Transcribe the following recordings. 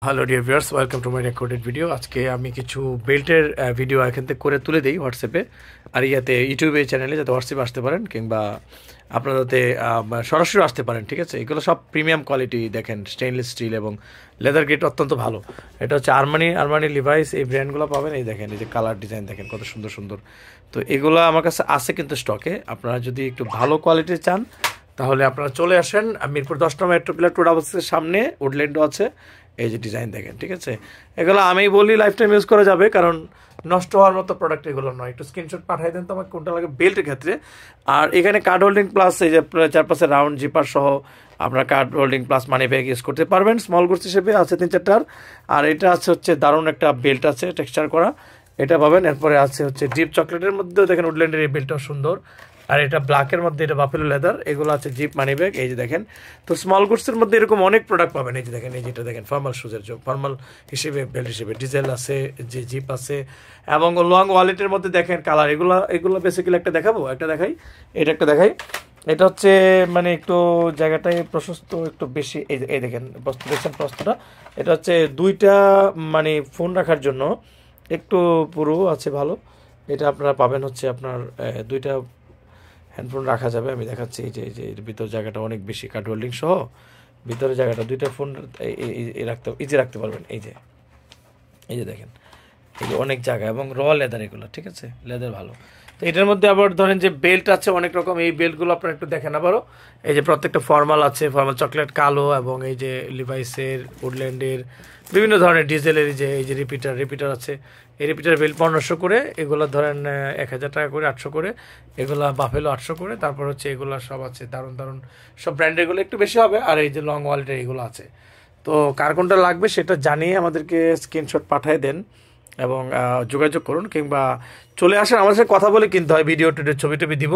Hello dear viewers, welcome to my recorded video. আজকে আমি কিছু বেল্টের ভিডিও এখান থেকে করে তুলে দিই হোয়াটসঅ্যাপে আর ইয়াতে ইউটিউবে চ্যানেলে, যাতে হোয়াটসঅ্যাপে আসতে পারেন কিংবা আপনারা যাতে সরাসরি আসতে পারেন। ঠিক আছে, এগুলো সব প্রিমিয়াম কোয়ালিটি, দেখেন স্টেইনলেস স্টিল এবং লেদার গ্রেড অত্যন্ত ভালো। এটা হচ্ছে আরমানি লিভাইস, এই ব্র্যান্ডগুলো পাবেন। এই দেখেন, এই যে কালার ডিজাইন দেখেন কত সুন্দর সুন্দর। তো এগুলো আমার কাছে আছে কিন্তু স্টকে। আপনারা যদি একটু ভালো কোয়ালিটির চান তাহলে আপনারা চলে আসেন মিরপুর 10 নম্বর মেট্রো পিলার 2 ডাবলসের সামনে, উডল্যান্ডও আছে। এই যে ডিজাইন দেখেন, ঠিক আছে, এগুলো আমি বলি লাইফ টাইম ইউজ করা যাবে, কারণ নষ্ট হওয়ার মতো প্রোডাক্ট এগুলো নয়। একটু স্ক্রিনশট পাঠিয়ে দেন তো আমাকে কোনটা লাগে বেল্টের ক্ষেত্রে। আর এখানে কার্ড হোল্ডিং প্লাস এই যে চারপাশে রাউন্ড জিপার সহ আপনার card holding plus money bag use করতে পারবেন। স্মল গুডস হিসেবে আছে 3-4টার। আর এটা আছে হচ্ছে দারুণ একটা বেল্ট আছে টেক্সচার করা, এটা পাবেন। এরপরে আছে হচ্ছে জিপ চকলেটের মধ্যেও দেখেন উডল্যান্ডের এই বেল্টটাও সুন্দর। আর এটা ব্ল্যাকের মধ্যে, এটা বাফেলো লেদার, এগুলো আছে জিপ মানি ব্যাগ। এই যে দেখেন, তো স্মল গুডসের মধ্যে এরকম অনেক প্রোডাক্ট পাবেন। এই যে দেখেন, এই যেটা দেখেন ফর্মাল শুজের জন্য, ফর্মাল হিসেবে বেল্ট হিসেবে ডিজেল আছে, যে জিপ আছে, এবং লং ওয়ালেটের মধ্যে দেখেন কালার। এগুলো বেসিক্যালি একটা দেখাবো, একটা দেখাই, এটা একটা দেখাই। এটা হচ্ছে মানে একটু জায়গাটায় প্রশস্ত একটু বেশি। এই দেখেন বস্তু দেখছেন প্রস্তটা, এটা হচ্ছে দুইটা মানে ফোন রাখার জন্য একটু পুরো আছে ভালো। এটা আপনারা পাবেন হচ্ছে আপনার দুইটা হ্যান্ডফোন রাখা যাবে। আমি দেখাচ্ছি, এই যে এর ভিতর জায়গাটা অনেক বেশি, কার্ড হোল্ডিং সহ ভিতরে জায়গাটা দুইটা ফোন রাখতে পারবেন। এই যে দেখেন, এই যে অনেক জায়গা এবং লেদার, এগুলো ঠিক আছে, লেদার ভালো। তো এটার মধ্যে আবার ধরেন যে বেল্ট আছে অনেক রকম, এই বেল্টগুলো আপনারা একটু দেখেন আবারও। এই যে প্রত্যেকটা ফর্মাল আছে, ফর্মাল চকলেট কালো, এবং এই যে লিভাইসের, উডল্যান্ডের, বিভিন্ন ধরনের ডিজেলের, এই যে রিপিটার আছে। এই রিপিটার বেল্ট 1500 করে, এগুলো ধরেন 1000 টাকা করে, 800 করে, এগুলা বাফেলো 800 করে। তারপর হচ্ছে এগুলো সব আছে দারুণ দারুণ সব ব্র্যান্ডের, এগুলো একটু বেশি হবে। আর এই যে লং ওয়ালেটের এগুলো আছে। তো কার কোনটা লাগবে সেটা জানিয়ে আমাদেরকে স্ক্রিনশট পাঠিয়ে দেন এবং যোগাযোগ করুন, কিংবা চলে আসেন আমার সাথে কথা বলে কিনতে হয়। ভিডিও ছবি টবি দিব,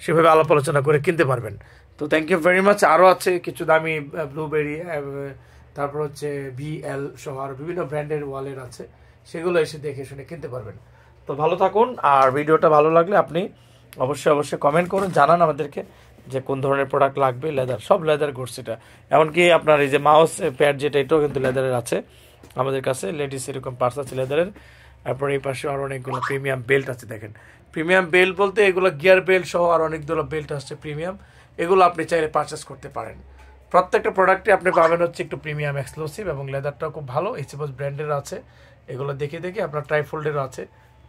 সেভাবে আলাপ আলোচনা করে কিনতে পারবেন। তো থ্যাংক ইউ ভেরি মাচ। আরও আছে কিছু দামি ব্লুবেরি, তারপর হচ্ছে বিএল সহ আরও বিভিন্ন ব্র্যান্ডের ওয়ালেট আছে, সেগুলো এসে দেখে শুনে কিনতে পারবেন। তো ভালো থাকুন, আর ভিডিওটা ভালো লাগলে আপনি অবশ্যই কমেন্ট করুন, জানান আমাদেরকে যে কোন ধরনের প্রোডাক্ট লাগবে। লেদার, সব লেদার করছে এটা। এমনকি আপনার এই যে মাউস প্যাড যেটা, এটাও কিন্তু লেদারের আছে আমাদের কাছে। লেডিস এরকম পার্স আছে লেদারের। তারপর এই পাশে আরও অনেকগুলো প্রিমিয়াম বেল্ট আছে। দেখেন, প্রিমিয়াম বেল্ট বলতে এগুলো গিয়ার বেল্ট সহ আর অনেকগুলো বেল্ট আসছে প্রিমিয়াম, এগুলো আপনি চাইলে পারচেস করতে পারেন। প্রত্যেকটা প্রোডাক্টে আপনি পাবেন হচ্ছে একটু প্রিমিয়াম এক্সক্লুসিভ, এবং লেদারটাও খুব ভালো। ইসিপস ব্র্যান্ডের আছে, এগুলো দেখে আপনার ট্রাইফোল্ডেরও আছে।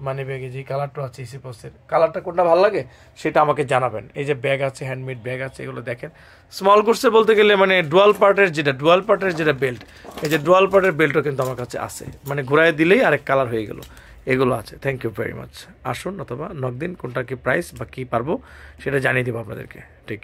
মানি ব্যাগে যে কালারটা আছে, ইসিপসের কালারটা কোনটা ভালো লাগে সেটা আমাকে জানাবেন। এই যে ব্যাগ আছে, হ্যান্ডমেড ব্যাগ আছে, এগুলো দেখেন। স্মল গুডসে বলতে গেলে মানে ডুয়াল পার্টের যেটা বেল্ট, এই যে ডুয়াল পার্টের বেল্টও কিন্তু আমার কাছে আছে, মানে ঘুরাই দিলেই আরেক কালার হয়ে গেল, এগুলো আছে। Thank you very much. আসুন অথবা নক দিন, কোনটা কি প্রাইস বা কী পারবো সেটা জানিয়ে দেবো আপনাদেরকে। ঠিক।